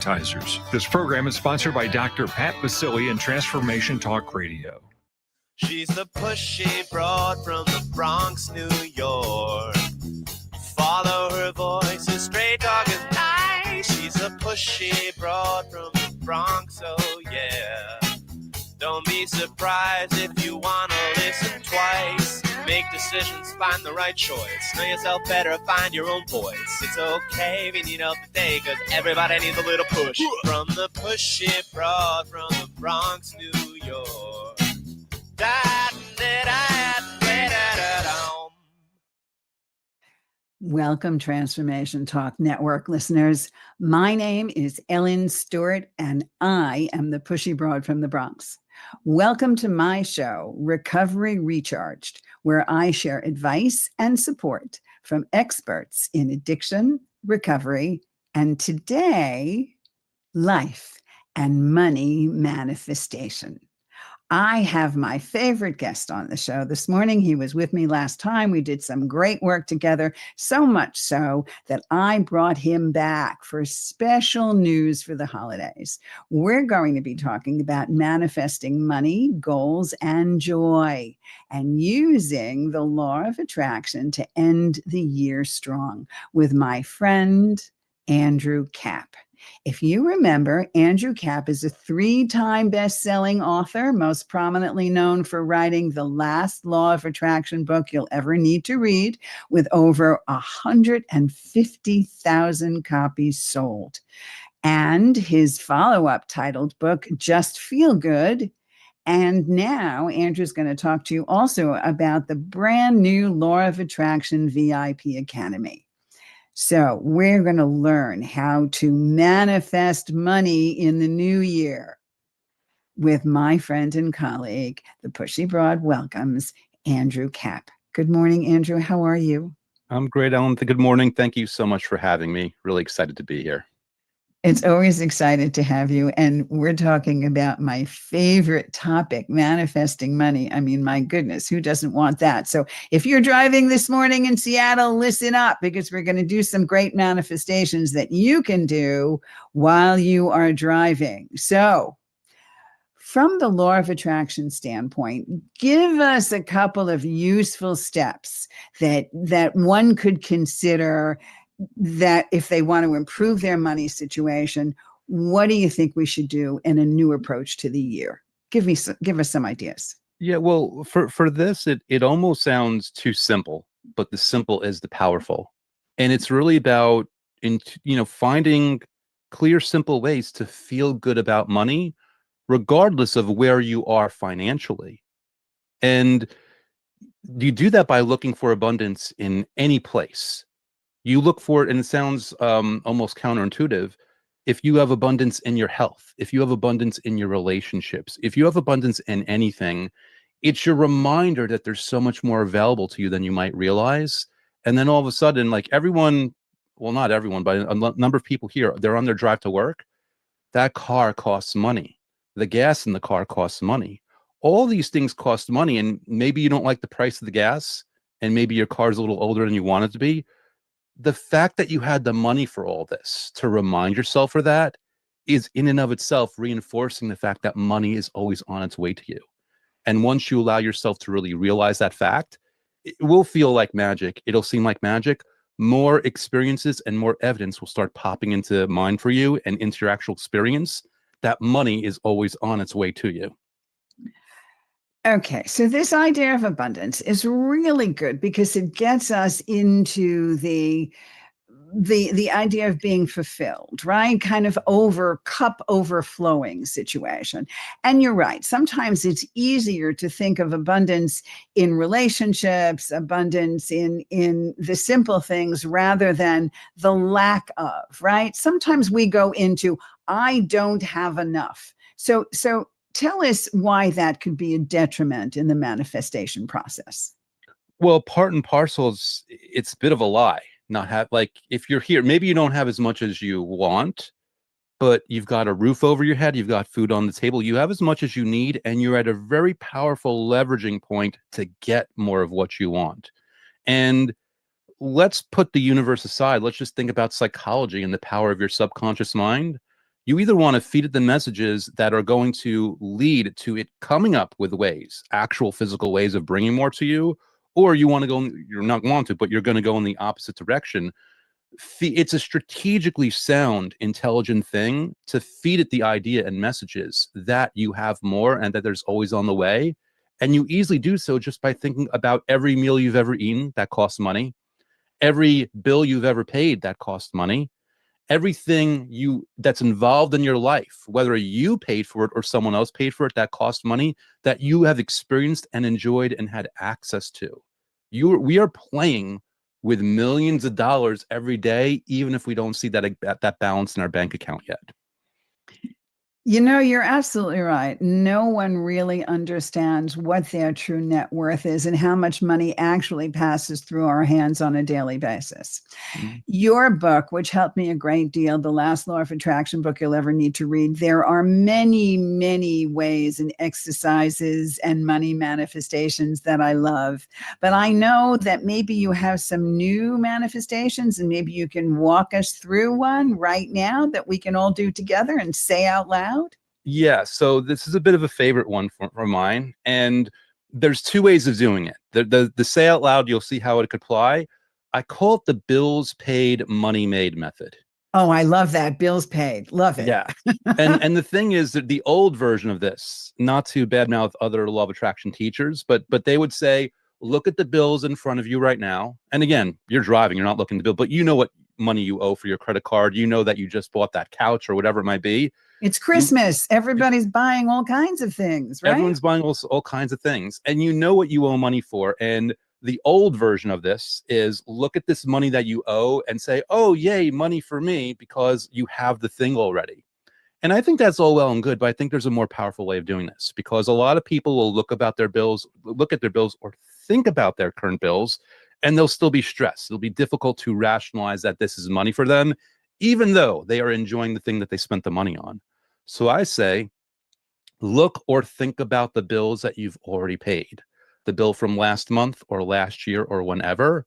Advertisers. This program is sponsored by Dr. Pat Basili and Transformation Talk Radio. She's the pushy broad from the Bronx, New York. Follow her voice, a stray dog is nice. She's a pushy broad from the Bronx, oh yeah. Don't be surprised if you wanna listen twice. Make decisions, find the right choice. Know yourself better, find your own voice. It's okay if you need help today, cause everybody needs a little push. From the pushy broad from the Bronx, New York. Welcome, Transformation Talk Network listeners. My name is Ellen Stewart, and I am the pushy broad from the Bronx. Welcome to my show, Recovery Recharged, where I share advice and support from experts in addiction, recovery, and today, life and money manifestation. I have my favorite guest on the show this morning. He was with me last time. We did some great work together, so much so that I brought him back for special news for the holidays. We're going to be talking about manifesting money, goals, and joy, and using the law of attraction to end the year strong with my friend, Andrew Kapp. If you remember, Andrew Kapp is a 3-time best-selling author, most prominently known for writing the last law of attraction book you'll ever need to read, with over 150,000 copies sold. And his follow-up titled book, Just Feel Good. And now Andrew's going to talk to you also about the brand new Law of Attraction VIP Academy. So we're going to learn how to manifest money in the new year with my friend and colleague, the Pushy Broad welcomes Andrew Kapp. Good morning, Andrew. How are you? I'm great, Ellen. Good morning. Thank you so much for having me. Really excited to be here. It's always excited to have you. And we're talking about my favorite topic, manifesting money. I mean, my goodness, who doesn't want that? So if you're driving this morning in Seattle, listen up, because we're going to do some great manifestations that you can do while you are driving. So from the law of attraction standpoint, give us a couple of useful steps that one could consider, that if they want to improve their money situation, what do you think we should do in a new approach to the year? Give us some ideas. Yeah, well, for this, it almost sounds too simple, but the simple is the powerful. And it's really about finding clear, simple ways to feel good about money, regardless of where you are financially. And you do that by looking for abundance in any place. You look for it, and it sounds almost counterintuitive. If you have abundance in your health, if you have abundance in your relationships, if you have abundance in anything, it's your reminder that there's so much more available to you than you might realize. And then all of a sudden, like everyone, well, not everyone, but a number of people here, they're on their drive to work. That car costs money. The gas in the car costs money. All these things cost money, and maybe you don't like the price of the gas, and maybe your car is a little older than you want it to be. The fact that you had the money for all this, to remind yourself of that, is in and of itself reinforcing the fact that money is always on its way to you. And once you allow yourself to really realize that fact, it will feel like magic. It'll seem like magic. More experiences and more evidence will start popping into mind for you and into your actual experience that money is always on its way to you. Okay, so this idea of abundance is really good because it gets us into the idea of being fulfilled, right? Kind of cup overflowing situation. And you're right. Sometimes it's easier to think of abundance in relationships, abundance in the simple things rather than the lack of, right? Sometimes we go into, I don't have enough. So tell us why that could be a detriment in the manifestation process. Well, part and parcel, it's a bit of a lie. Not have, like, if you're here, maybe you don't have as much as you want, but you've got a roof over your head, you've got food on the table, you have as much as you need, and you're at a very powerful leveraging point to get more of what you want. And let's put the universe aside. Let's just think about psychology and the power of your subconscious mind. You either want to feed it the messages that are going to lead to it coming up with ways, actual physical ways of bringing more to you, or you want to go, you're not want to, but you're going to go in the opposite direction. It's a strategically sound, intelligent thing to feed it the idea and messages that you have more and that there's always on the way. And you easily do so just by thinking about every meal you've ever eaten that costs money, every bill you've ever paid that costs money, everything that's involved in your life, whether you paid for it or someone else paid for it, that cost money, that you have experienced and enjoyed and had access to. We are playing with millions of dollars every day, even if we don't see that balance in our bank account yet. You're absolutely right. No one really understands what their true net worth is and how much money actually passes through our hands on a daily basis. Mm-hmm. Your book, which helped me a great deal, The Last Law of Attraction book you'll ever need to read, there are many, many ways and exercises and money manifestations that I love. But I know that maybe you have some new manifestations, and maybe you can walk us through one right now that we can all do together and say out loud. Yeah, so this is a bit of a favorite one from mine, and there's two ways of doing it. The say out loud, you'll see how it could apply. I call it the bills paid, money made method. Oh, I love that. Bills paid. Love it. Yeah. and the thing is that the old version of this, not to badmouth other law of attraction teachers, but they would say, look at the bills in front of you right now. And again, you're driving, you're not looking at the bill, but you know what money you owe for your credit card. You know that you just bought that couch or whatever it might be. It's Christmas. Everybody's buying all kinds of things, right? Everyone's buying all kinds of things. And you know what you owe money for. And the old version of this is look at this money that you owe and say, oh, yay, money for me, because you have the thing already. And I think that's all well and good, but I think there's a more powerful way of doing this, because a lot of people will look at their bills or think about their current bills, and they'll still be stressed. It'll be difficult to rationalize that this is money for them, even though they are enjoying the thing that they spent the money on. So I say, look or think about the bills that you've already paid, the bill from last month or last year or whenever.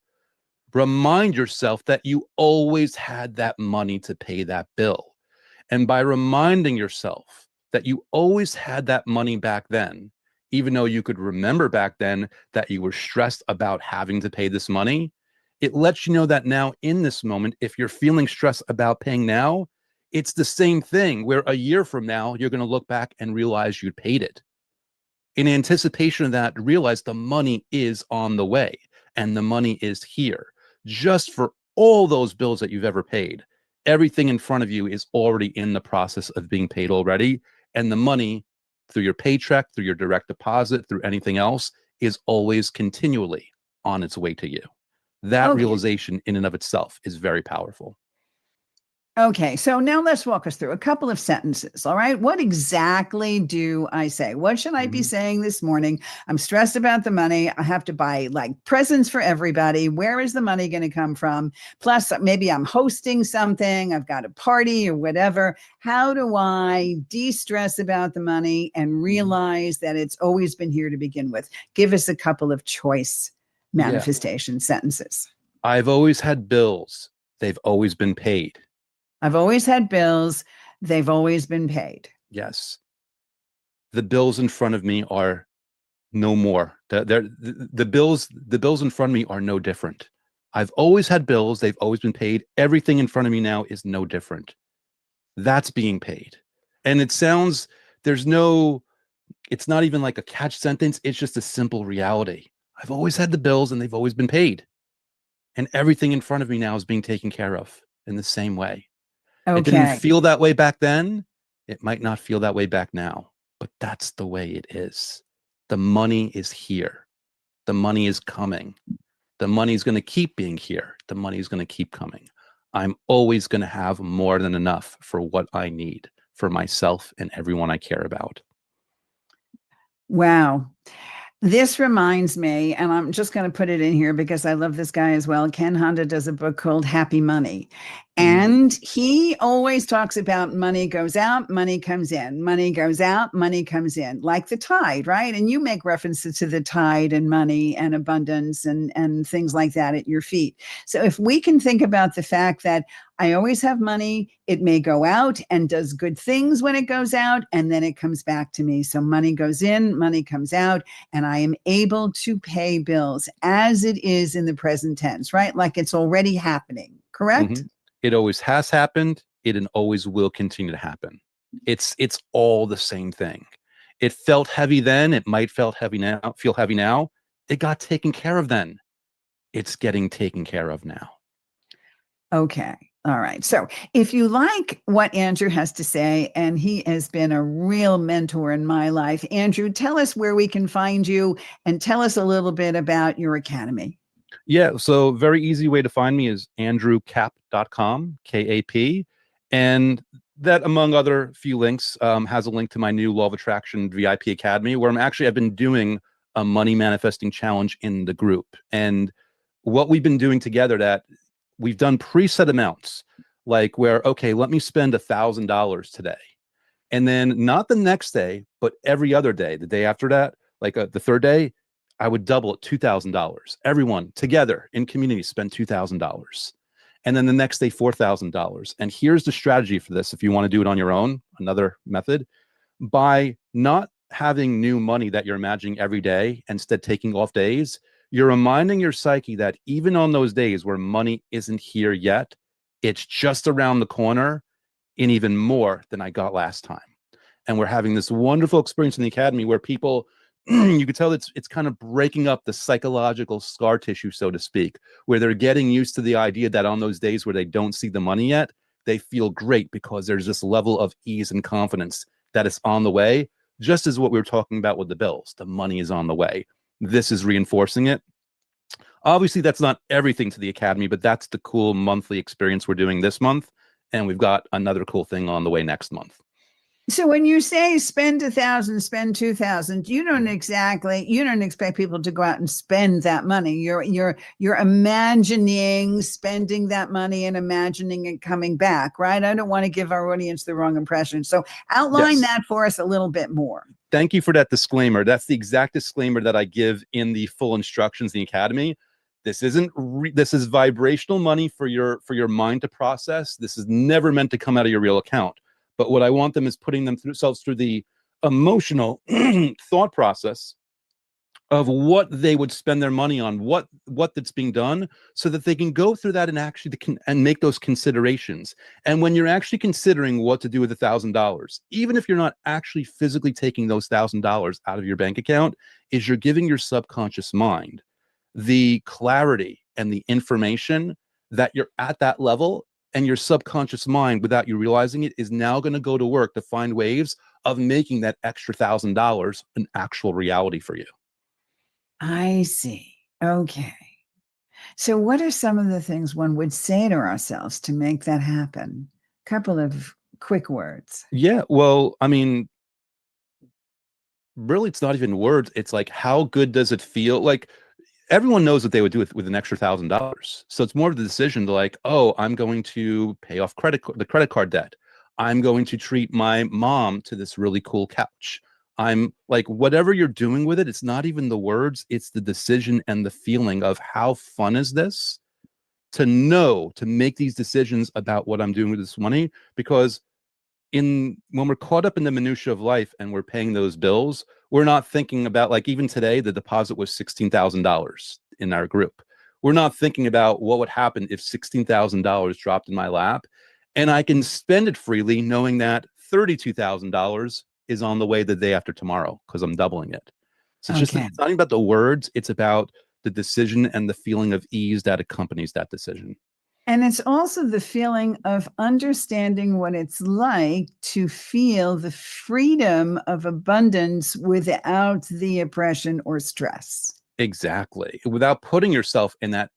Remind yourself that you always had that money to pay that bill. And by reminding yourself that you always had that money back then, even though you could remember back then that you were stressed about having to pay this money, it lets you know that now in this moment, if you're feeling stressed about paying now, it's the same thing where a year from now, you're going to look back and realize you paid it. In anticipation of that, realize the money is on the way and the money is here. Just for all those bills that you've ever paid, everything in front of you is already in the process of being paid already. And the money through your paycheck, through your direct deposit, through anything else is always continually on its way to you. That realization in and of itself is very powerful. Okay, so now let's walk us through a couple of sentences. All right. What exactly do I say? What should I be saying this morning? I'm stressed about the money. I have to buy like presents for everybody. Where is the money going to come from? Plus, maybe I'm hosting something. I've got a party or whatever. How do I de-stress about the money and realize that it's always been here to begin with? Give us a couple of choice manifestation sentences. I've always had bills. They've always been paid. I've always had bills. They've always been paid. Yes. The bills in front of me are no more. The bills in front of me are no different. I've always had bills. They've always been paid. Everything in front of me now is no different. That's being paid. And it sounds, it's not even like a catch sentence. It's just a simple reality. I've always had the bills and they've always been paid. And everything in front of me now is being taken care of in the same way. Okay. It didn't feel that way back then. It might not feel that way back now, but that's the way it is. The money is here. The money is coming. The money is going to keep being here. The money is going to keep coming. I'm always going to have more than enough for what I need for myself and everyone I care about. Wow. This reminds me, and I'm just going to put it in here because I love this guy as well. Ken Honda does a book called Happy Money. And he always talks about money goes out, money comes in, money goes out, money comes in, like the tide, right? And you make references to the tide and money and abundance and things like that at your feet. So if we can think about the fact that I always have money, it may go out and does good things when it goes out, and then it comes back to me. So money goes in, money comes out, and I am able to pay bills as it is in the present tense, right? Like it's already happening, correct? It always has happened. It and always will continue to happen. It's all the same thing. It felt heavy then. It might feel heavy now. It got taken care of then. It's getting taken care of now. Okay. All right. So if you like what Andrew has to say, and he has been a real mentor in my life, Andrew, tell us where we can find you and tell us a little bit about your academy. Yeah, so very easy way to find me is andrewkapp.com, K-A-P. And that, among other few links, has a link to my new Law of Attraction VIP Academy, where I've been doing a money manifesting challenge in the group. And what we've been doing together, that we've done preset amounts, like where, okay, let me spend $1,000 today. And then not the next day, but every other day, the day after that, like the third day, I would double it, $2,000. Everyone together in community spend $2,000. And then the next day, $4,000. And here's the strategy for this. If you want to do it on your own, another method, by not having new money that you're imagining every day, instead taking off days, you're reminding your psyche that even on those days where money isn't here yet, it's just around the corner and even more than I got last time. And we're having this wonderful experience in the academy where people, you could tell it's kind of breaking up the psychological scar tissue, so to speak, where they're getting used to the idea that on those days where they don't see the money yet, they feel great because there's this level of ease and confidence that it's on the way, just as what we were talking about with the bills. The money is on the way. This is reinforcing it. Obviously, that's not everything to the academy, but that's the cool monthly experience we're doing this month. And we've got another cool thing on the way next month. So when you say spend 1,000, spend 2,000, you don't expect people to go out and spend that money. You're imagining spending that money and imagining it coming back, right? I don't want to give our audience the wrong impression. So outline that for us a little bit more. Thank you for that disclaimer. That's the exact disclaimer that I give in the full instructions in the academy. This is vibrational money for your mind to process. This is never meant to come out of your real account. But what I want them is putting themselves through the emotional thought process of what they would spend their money on, what that's being done, so that they can go through that and actually and make those considerations. And when you're actually considering what to do with $1,000, even if you're not actually physically taking those $1,000 out of your bank account, is you're giving your subconscious mind the clarity and the information that you're at that level. And your subconscious mind, without you realizing it, is now going to go to work to find ways of making that extra $1,000 an actual reality for you. I see. Okay. So what are some of the things one would say to ourselves to make that happen? A couple of quick words. Yeah. Well, I mean, really, it's not even words. It's like, how good does it feel? Like, everyone knows what they would do with an extra $1,000. So it's more of the decision to like, oh, I'm going to pay off the credit card debt. I'm going to treat my mom to this really cool couch. I'm like, whatever you're doing with it, it's not even the words, it's the decision and the feeling of how fun is this to make these decisions about what I'm doing with this money. Because when we're caught up in the minutia of life and we're paying those bills, we're not thinking about, like, even today, the deposit was $16,000 in our group. We're not thinking about what would happen if $16,000 dropped in my lap and I can spend it freely, knowing that $32,000 is on the way the day after tomorrow because I'm doubling it. So it's it's not even about the words. It's about the decision and the feeling of ease that accompanies that decision. And it's also the feeling of understanding what it's like to feel the freedom of abundance without the oppression or stress. Exactly. Without putting yourself in that,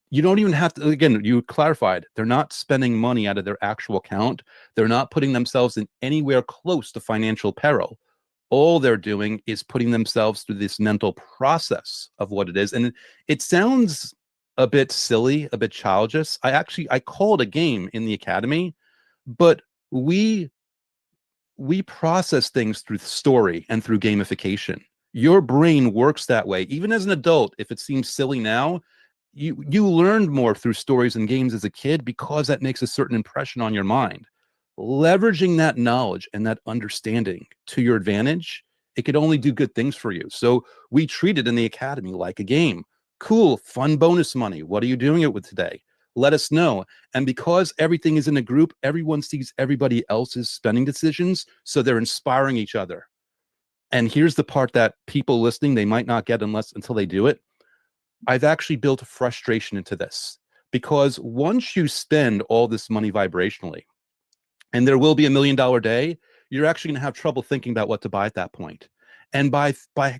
you don't even have to, again, you clarified, they're not spending money out of their actual account. They're not putting themselves in anywhere close to financial peril. All they're doing is putting themselves through this mental process of what it is. And it sounds a bit silly, a bit childish. I call it a game in the academy, but we process things through story and through gamification. Your brain works that way. Even as an adult, if it seems silly now, you learned more through stories and games as a kid because that makes a certain impression on your mind. Leveraging that knowledge and that understanding to your advantage, it could only do good things for you. So we treat it in the academy like a game. Cool, fun bonus money. What are you doing it with today? Let us know. And because everything is in a group, everyone sees everybody else's spending decisions, so they're inspiring each other. And here's the part that people listening, they might not get until they do it. I've actually built a frustration into this, because once you spend all this money vibrationally, and there will be $1 million day, you're actually going to have trouble thinking about what to buy at that point. And by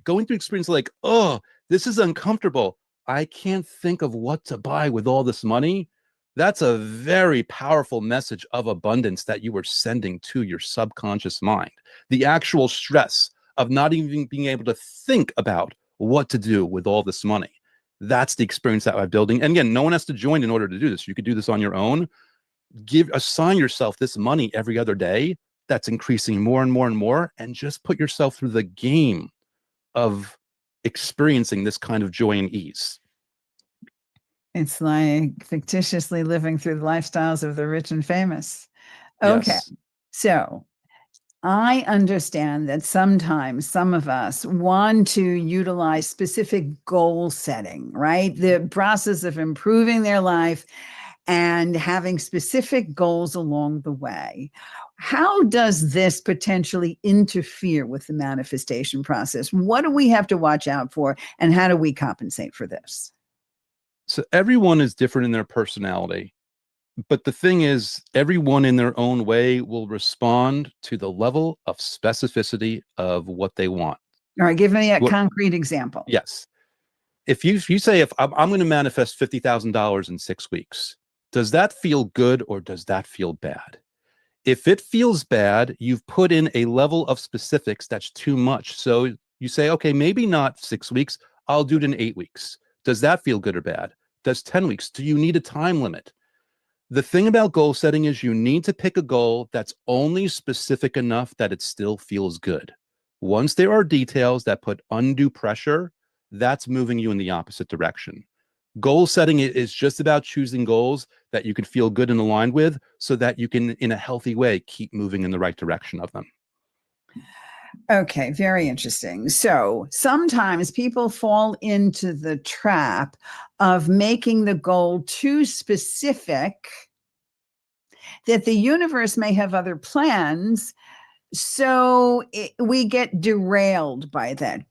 going through experience like, oh, this is uncomfortable, I can't think of what to buy with all this money, that's a very powerful message of abundance that you are sending to your subconscious mind. The actual stress of not even being able to think about what to do with all this money. That's the experience that I'm building. And again, no one has to join in order to do this. You could do this on your own. Assign yourself this money every other day that's increasing more and more and more, and just put yourself through the game of experiencing this kind of joy and ease. It's like fictitiously living through the lifestyles of the rich and famous. Okay. Yes. So I understand that sometimes some of us want to utilize specific goal setting, right? The process of improving their life and having specific goals along the way. How does this potentially interfere with the manifestation process? What do we have to watch out for, and how do we compensate for this? So everyone is different in their personality. But the thing is, everyone in their own way will respond to the level of specificity of what they want. All right, give me a concrete example. Yes. If you say, if I'm going to manifest $50,000 in 6 weeks, does that feel good or does that feel bad? If it feels bad, you've put in a level of specifics that's too much. So you say, okay, maybe not 6 weeks, I'll do it in 8 weeks. Does that feel good or bad? Does 10 weeks? Do you need a time limit? The thing about goal setting is you need to pick a goal that's only specific enough that it still feels good. Once there are details that put undue pressure, that's moving you in the opposite direction. Goal setting is just about choosing goals that you can feel good and aligned with, so that you can, in a healthy way, keep moving in the right direction of them. Okay, very interesting. So sometimes people fall into the trap of making the goal too specific, that the universe may have other plans. So we get derailed by that.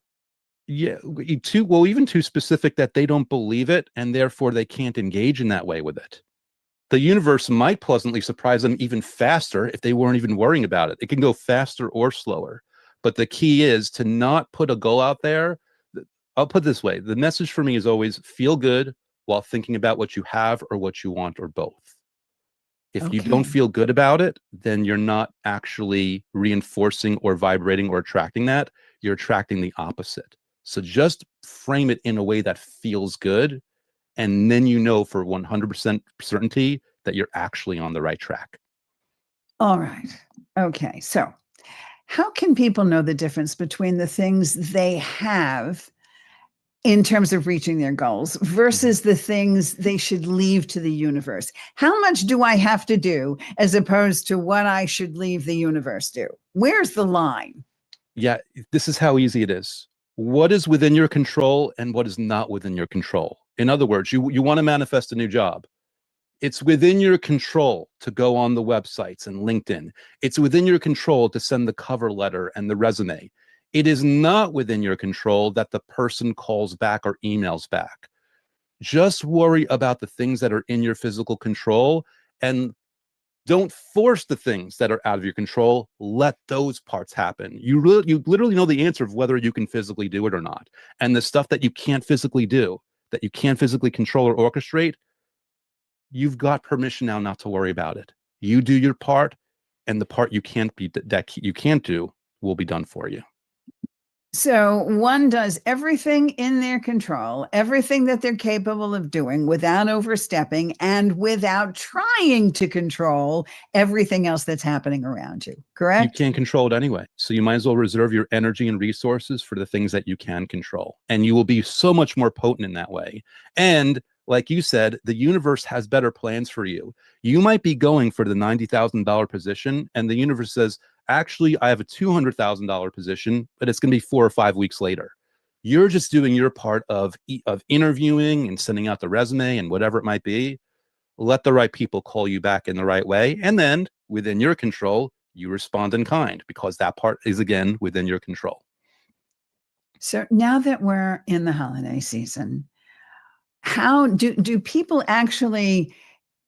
Yeah, even too specific that they don't believe it, and therefore they can't engage in that way with it. The universe might pleasantly surprise them even faster if they weren't even worrying about it. It can go faster or slower. But the key is to not put a goal out there. I'll put it this way. The message for me is always feel good while thinking about what you have or what you want, or both. If you don't feel good about it, then you're not actually reinforcing or vibrating or attracting that. You're attracting the opposite. So just frame it in a way that feels good. And then you know for 100% certainty that you're actually on the right track. All right. Okay. So how can people know the difference between the things they have in terms of reaching their goals versus the things they should leave to the universe? How much do I have to do as opposed to what I should leave the universe do? Where's the line? Yeah, this is how easy it is. What is within your control and what is not within your control? In other words, you want to manifest a new job. It's within your control to go on the websites and LinkedIn. It's within your control to send the cover letter and the resume. It is not within your control that the person calls back or emails back. Just worry about the things that are in your physical control, and don't force the things that are out of your control. Let those parts happen. You literally know the answer of whether you can physically do it or not. And the stuff that you can't physically do, that you can't physically control or orchestrate, you've got permission now not to worry about it. You do your part, and the part you can't do will be done for you. So one does everything in their control, everything that they're capable of doing without overstepping and without trying to control everything else that's happening around you. You Correct? can't control it anyway. So you might as well reserve your energy and resources for the things that you can control. And you will be so much more potent in that way. And like you said, the universe has better plans for you. You might be going for the $90,000 position, and the universe says, actually, I have a $200,000 position, but it's going to be 4 or 5 weeks later. You're just doing your part of interviewing and sending out the resume and whatever it might be. Let the right people call you back in the right way. And then within your control, you respond in kind, because that part is, again, within your control. So now that we're in the holiday season, how do people actually,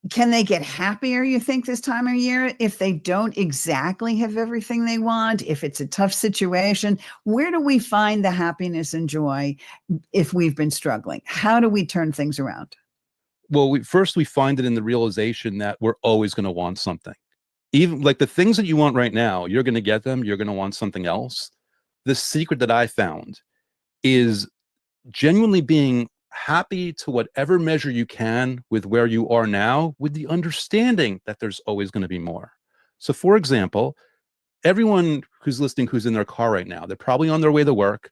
can they get happier, you think, this time of year if they don't exactly have everything they want, if it's a tough situation? Where do we find the happiness and joy if we've been struggling? How do we turn things around? Well, we find it in the realization that we're always going to want something. Even like the things that you want right now, you're going to get them, you're going to want something else. The secret that I found is genuinely being happy to whatever measure you can with where you are now, with the understanding that there's always going to be more. So, for example, everyone who's listening, who's in their car right now, they're probably on their way to work,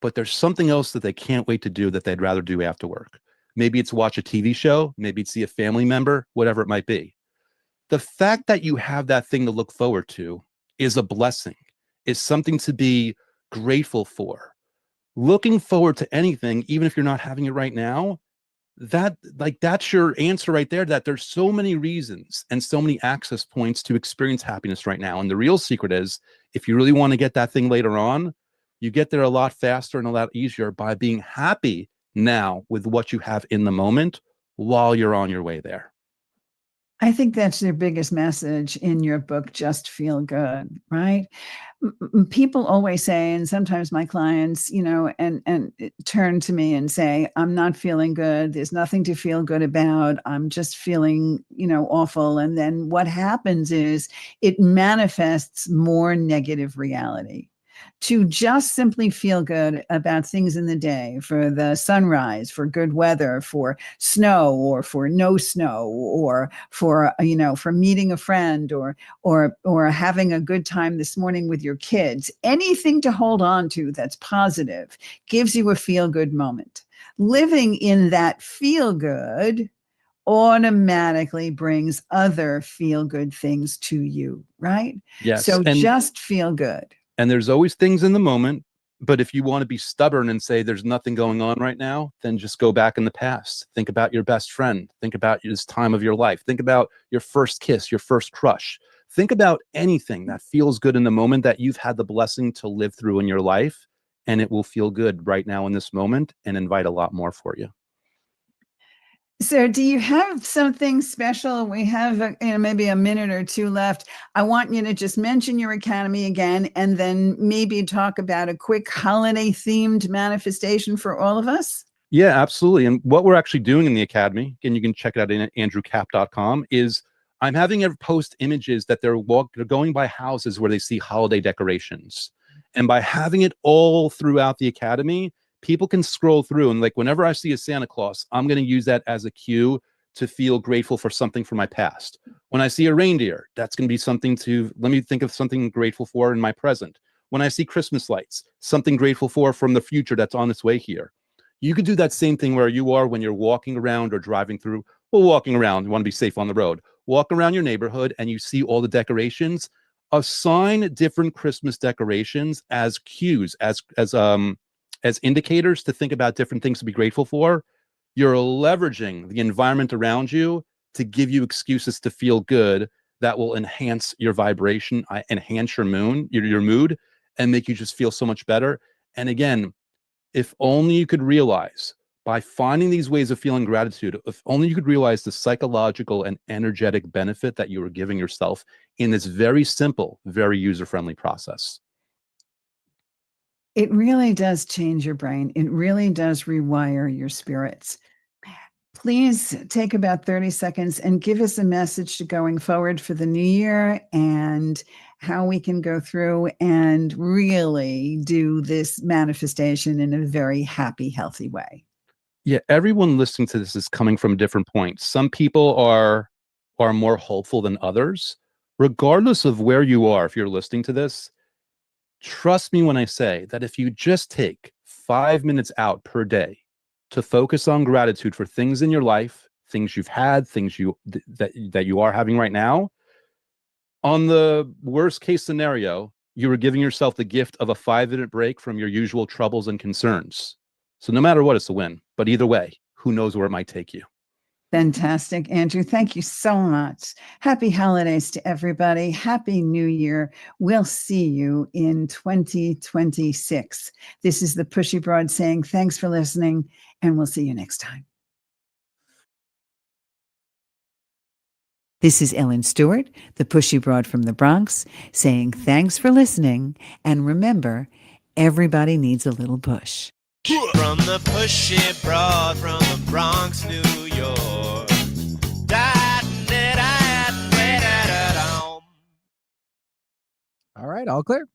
but there's something else that they can't wait to do that they'd rather do after work. Maybe it's watch a TV show, maybe it's see a family member, whatever it might be. The fact that you have that thing to look forward to is a blessing, is something to be grateful for. Looking forward to anything, even if you're not having it right now, that's your answer right there, that there's so many reasons and so many access points to experience happiness right now. And the real secret is, if you really want to get that thing later on, you get there a lot faster and a lot easier by being happy now with what you have in the moment while you're on your way there. I think that's your biggest message in your book, Just Feel Good, right? People always say, and sometimes my clients, and turn to me and say, I'm not feeling good. There's nothing to feel good about. I'm just feeling, awful. And then what happens is it manifests more negative reality. To just simply feel good about things in the day, for the sunrise, for good weather, for snow or for no snow, or for meeting a friend, or having a good time this morning with your kids, anything to hold on to that's positive gives you a feel good moment. Living in that feel good automatically brings other feel good things to you, right? Yes. So just feel good. And there's always things in the moment. But if you want to be stubborn and say there's nothing going on right now, then just go back in the past. Think about your best friend. Think about this time of your life. Think about your first kiss, your first crush. Think about anything that feels good in the moment that you've had the blessing to live through in your life. And it will feel good right now in this moment and invite a lot more for you. So do you have something special? We have maybe a minute or two left. I want you to just mention your academy again, and then maybe talk about a quick holiday themed manifestation for all of us. Yeah, absolutely. And what we're actually doing in the academy, and you can check it out at andrewkapp.com, is I'm having everyone post images that they're going by houses where they see holiday decorations. And by having it all throughout the academy, people can scroll through, and like whenever I see a Santa Claus, I'm going to use that as a cue to feel grateful for something from my past. When I see a reindeer, that's going to be something to let me think of something grateful for in my present. When I see Christmas lights, something grateful for from the future that's on its way here. You could do that same thing where you are when you're walking around or driving through. Well, walking around, you want to be safe on the road. Walk around your neighborhood and you see all the decorations. Assign different Christmas decorations as cues, as indicators to think about different things to be grateful for. You're leveraging the environment around you to give you excuses to feel good that will enhance your vibration, enhance your mood, and make you just feel so much better. And again, if only you could realize, by finding these ways of feeling gratitude, if only you could realize the psychological and energetic benefit that you are giving yourself in this very simple, very user-friendly process. It really does change your brain. It really does rewire your spirits. Please take about 30 seconds and give us a message to going forward for the new year, and how we can go through and really do this manifestation in a very happy, healthy way. Yeah, everyone listening to this is coming from different points. Some people are more hopeful than others. Regardless of where you are, if you're listening to this, trust me when I say that if you just take 5 minutes out per day to focus on gratitude for things in your life, things you've had, things that you are having right now, on the worst case scenario, you are giving yourself the gift of a 5-minute break from your usual troubles and concerns. So no matter what, it's a win. But either way, who knows where it might take you. Fantastic, Andrew. Thank you so much. Happy holidays to everybody. Happy New Year. We'll see you in 2026. This is the Pushy Broad saying thanks for listening, and we'll see you next time. This is Ellen Stewart, the Pushy Broad from the Bronx, saying thanks for listening. And remember, everybody needs a little push. From the pushy broad from the Bronx, New York. All right, all clear.